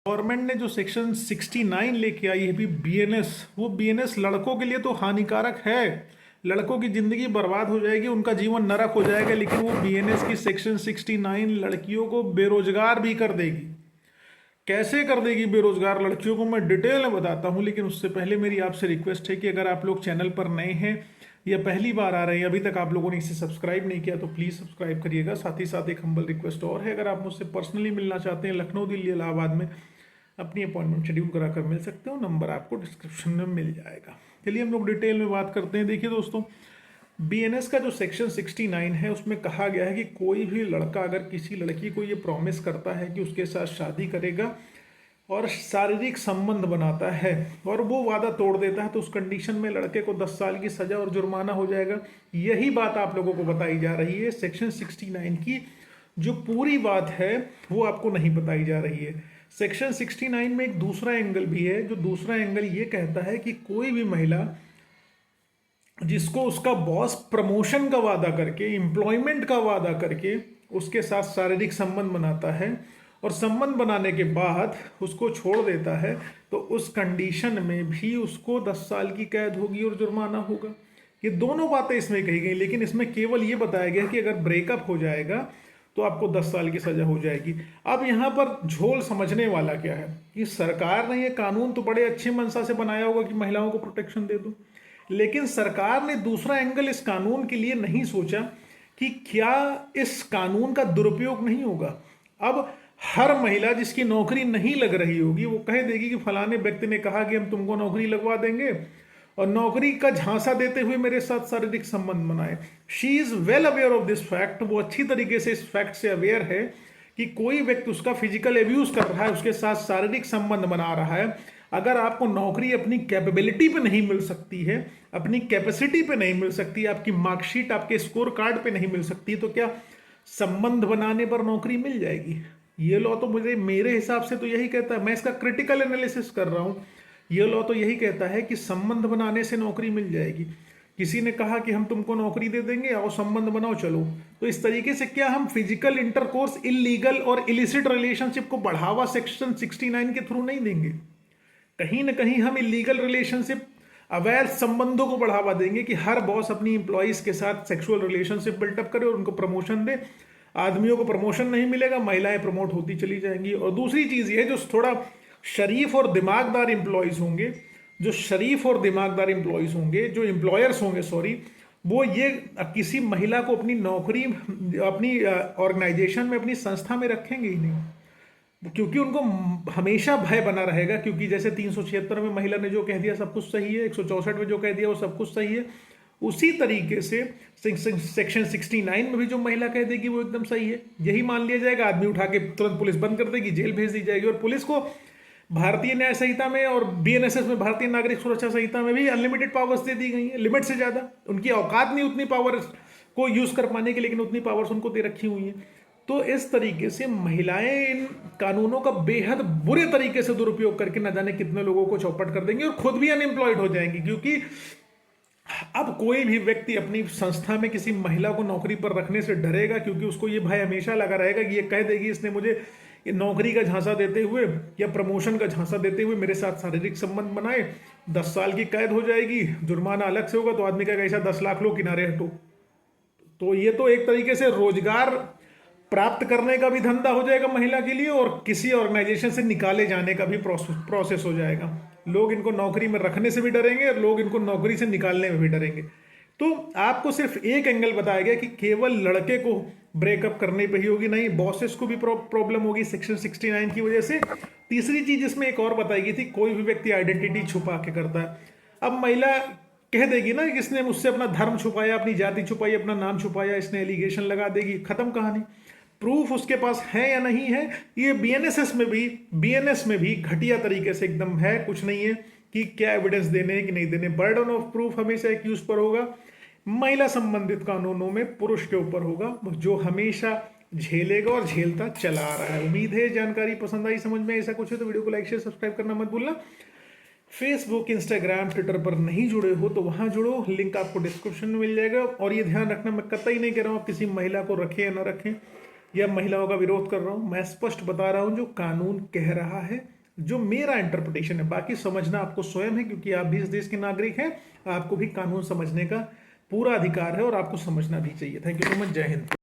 Government ने जो section 69 लेके आई है भी बीएनएस, वो बीएनएस लड़कों के लिए तो हानिकारक है। लड़कों की जिंदगी बर्बाद हो जाएगी, उनका जीवन नरक हो जाएगा। लेकिन वो बीएनएस की सेक्शन 69 लड़कियों को बेरोजगार भी कर देगी। कैसे कर देगी बेरोजगार लड़कियों को, मैं डिटेल में बताता हूँ। लेकिन उससे पहले मेरी आपसे रिक्वेस्ट है कि अगर आप लोग चैनल पर नए हैं या पहली बार आ रहे हैं, अभी तक आप लोगों ने इसे सब्सक्राइब नहीं किया, तो प्लीज़ सब्सक्राइब करिएगा। साथ ही साथ एक हम्बल रिक्वेस्ट और है, अगर आप मुझसे पर्सनली मिलना चाहते हैं लखनऊ, दिल्ली, इलाहाबाद में, अपनी अपॉइंटमेंट शेड्यूल करा कर मिल सकते हो। नंबर आपको डिस्क्रिप्शन में मिल जाएगा। चलिए हम लोग डिटेल में बात करते हैं। देखिए दोस्तों, बीएनएस का जो सेक्शन 69 है उसमें कहा गया है कि कोई भी लड़का अगर किसी लड़की को ये प्रॉमिस करता है कि उसके साथ शादी करेगा और शारीरिक संबंध बनाता है और वो वादा तोड़ देता है, तो उस कंडीशन में लड़के को 10 साल की सजा और जुर्माना हो जाएगा। यही बात आप लोगों को बताई जा रही है। सेक्शन 69 की जो पूरी बात है वो आपको नहीं बताई जा रही है। सेक्शन 69 में एक दूसरा एंगल भी है। जो दूसरा एंगल ये कहता है कि कोई भी महिला जिसको उसका बॉस प्रमोशन का वादा करके, एम्प्लॉयमेंट का वादा करके उसके साथ शारीरिक संबंध बनाता है और संबंध बनाने के बाद उसको छोड़ देता है, तो उस कंडीशन में भी उसको 10 साल की कैद होगी और जुर्माना होगा। ये दोनों बातें इसमें कही गई, लेकिन इसमें केवल ये बताया गया कि अगर ब्रेकअप हो जाएगा तो आपको 10 साल की सजा हो जाएगी। अब यहाँ पर झोल समझने वाला क्या है कि सरकार ने ये कानून तो बड़े अच्छे मंशा से बनाया होगा कि महिलाओं को प्रोटेक्शन दे दो, लेकिन सरकार ने दूसरा एंगल इस कानून के लिए नहीं सोचा कि क्या इस कानून का दुरुपयोग नहीं होगा। अब हर महिला जिसकी नौकरी नहीं लग रही होगी वो कह देगी कि फलाने व्यक्ति ने कहा कि हम तुमको नौकरी लगवा देंगे, और नौकरी का झांसा देते हुए मेरे साथ शारीरिक संबंध बनाए। She is well aware of this fact. वो अच्छी तरीके से इस फैक्ट से अवेयर है कि कोई व्यक्ति उसका फिजिकल एब्यूज कर रहा है, उसके साथ शारीरिक संबंध बना रहा है। अगर आपको नौकरी अपनी कैपेबिलिटी पे नहीं मिल सकती है, अपनी कैपेसिटी पे नहीं मिल सकती, आपकी मार्कशीट, आपके स्कोर कार्ड पे नहीं मिल सकती, तो क्या संबंध बनाने पर नौकरी मिल जाएगी? ये लॉ तो मेरे हिसाब से तो यही कहता है। मैं इसका क्रिटिकल एनालिसिस कर रहा हूं। ये लॉ तो यही कहता है कि संबंध बनाने से नौकरी मिल जाएगी। किसी ने कहा कि हम तुमको नौकरी दे देंगे, आओ संबंध बनाओ चलो, तो इस तरीके से क्या हम फिजिकल इंटरकोर्स, इलीगल और इलिसिट रिलेशनशिप को बढ़ावा सेक्शन 69 के थ्रू नहीं देंगे? कहीं ना कहीं हम इलीगल रिलेशनशिप, अवैध संबंधों को बढ़ावा देंगे कि हर बॉस अपनी इंप्लॉइज के साथ सेक्सुअल रिलेशनशिप बिल्टअप करे और उनको प्रमोशन दे। आदमियों को प्रमोशन नहीं मिलेगा, महिलाएं प्रमोट होती चली जाएंगी। और दूसरी चीज ये, जो थोड़ा शरीफ और दिमागदार इंप्लॉइज होंगे, जो शरीफ और दिमागदार इंप्लॉइज होंगे, जो एम्प्लॉयर्स होंगे, सॉरी, वो ये किसी महिला को अपनी नौकरी, अपनी ऑर्गेनाइजेशन में, अपनी संस्था में रखेंगे ही नहीं, क्योंकि उनको हमेशा भय बना रहेगा। क्योंकि जैसे 376 में महिला ने जो कह दिया सब कुछ सही है, 164 में जो कह दिया वो सब कुछ सही है, उसी तरीके से सेक्शन 69 में भी जो महिला कह देगी वो एकदम सही है, यही मान लिया जाएगा। आदमी उठा के तुरंत पुलिस बंद कर देगी, जेल भेज दी जाएगी। और पुलिस को भारतीय न्याय संहिता में और बीएनएसएस में, भारतीय नागरिक सुरक्षा संहिता में भी अनलिमिटेड पावर्स दे दी गई है, लिमिट से ज्यादा। उनकी औकात नहीं उतनी पावर को यूज कर पाने की, लेकिन उतनी पावर्स उनको दे रखी हुई है। तो इस तरीके से महिलाएं इन कानूनों का बेहद बुरे तरीके से दुरुपयोग करके न जाने कितने लोगों को चौपट कर देंगी और खुद भी अनएम्प्लॉयड हो जाएंगी। क्योंकि अब कोई भी व्यक्ति अपनी संस्था में किसी महिला को नौकरी पर रखने से डरेगा, क्योंकि उसको ये भय हमेशा लगा रहेगा कि ये कह देगी इसने मुझे ये नौकरी का झांसा देते हुए या प्रमोशन का झांसा देते हुए मेरे साथ शारीरिक संबंध बनाए, 10 साल की कैद हो जाएगी, जुर्माना अलग से होगा। तो आदमी कहेगा ऐसा 10 लाख लो, किनारे हटो। तो ये तो एक तरीके से रोजगार प्राप्त करने का भी धंधा हो जाएगा महिला के लिए, और किसी ऑर्गेनाइजेशन से निकाले जाने का भी प्रोसेस हो जाएगा। लोग इनको नौकरी में रखने से भी डरेंगे और लोग इनको नौकरी से निकालने में भी डरेंगे। तो आपको सिर्फ एक एंगल बताया गया कि केवल लड़के को ब्रेकअप करने पे ही होगी, नहीं, बॉसेस को भी प्रॉब्लम होगी सेक्शन 69 की वजह से। तीसरी चीज इसमें एक और बताई गई थी, कोई भी व्यक्ति आइडेंटिटी छुपा के करता है। अब महिला कह देगी ना कि इसने मुझसे अपना धर्म छुपाया, अपनी जाति छुपाई, अपना नाम छुपाया, इसने एलिगेशन लगा देगी, खत्म कहानी। प्रूफ उसके पास है या नहीं है, ये बीएनएस में भी घटिया तरीके से एकदम है, कुछ नहीं है कि क्या एविडेंस देने हैं कि नहीं देने। बर्डन ऑफ प्रूफ हमेशा एक्यूज पर होगा, महिला संबंधित कानूनों में पुरुष के ऊपर होगा, जो हमेशा झेलेगा और झेलता चला आ रहा है। उम्मीद है जानकारी पसंद आई, समझ में ऐसा कुछ है तो वीडियो को लाइक शेयर सब्सक्राइब करना मत भूलना। फेसबुक, इंस्टाग्राम, ट्विटर पर नहीं जुड़े हो तो वहां जुड़ो, लिंक आपको डिस्क्रिप्शन में मिल जाएगा। और ये ध्यान रखना, मैं कतई नहीं कह रहा हूं आप किसी महिला को रखें या ना रखें, या महिलाओं का विरोध कर रहा हूं। मैं स्पष्ट बता रहा हूं जो कानून कह रहा है जो मेरा इंटरप्रिटेशन है, बाकी समझना आपको स्वयं है, क्योंकि आप भी इस देश के नागरिक हैं, आपको भी कानून समझने का पूरा अधिकार है और आपको समझना भी चाहिए। Thank you so much. जय हिंद।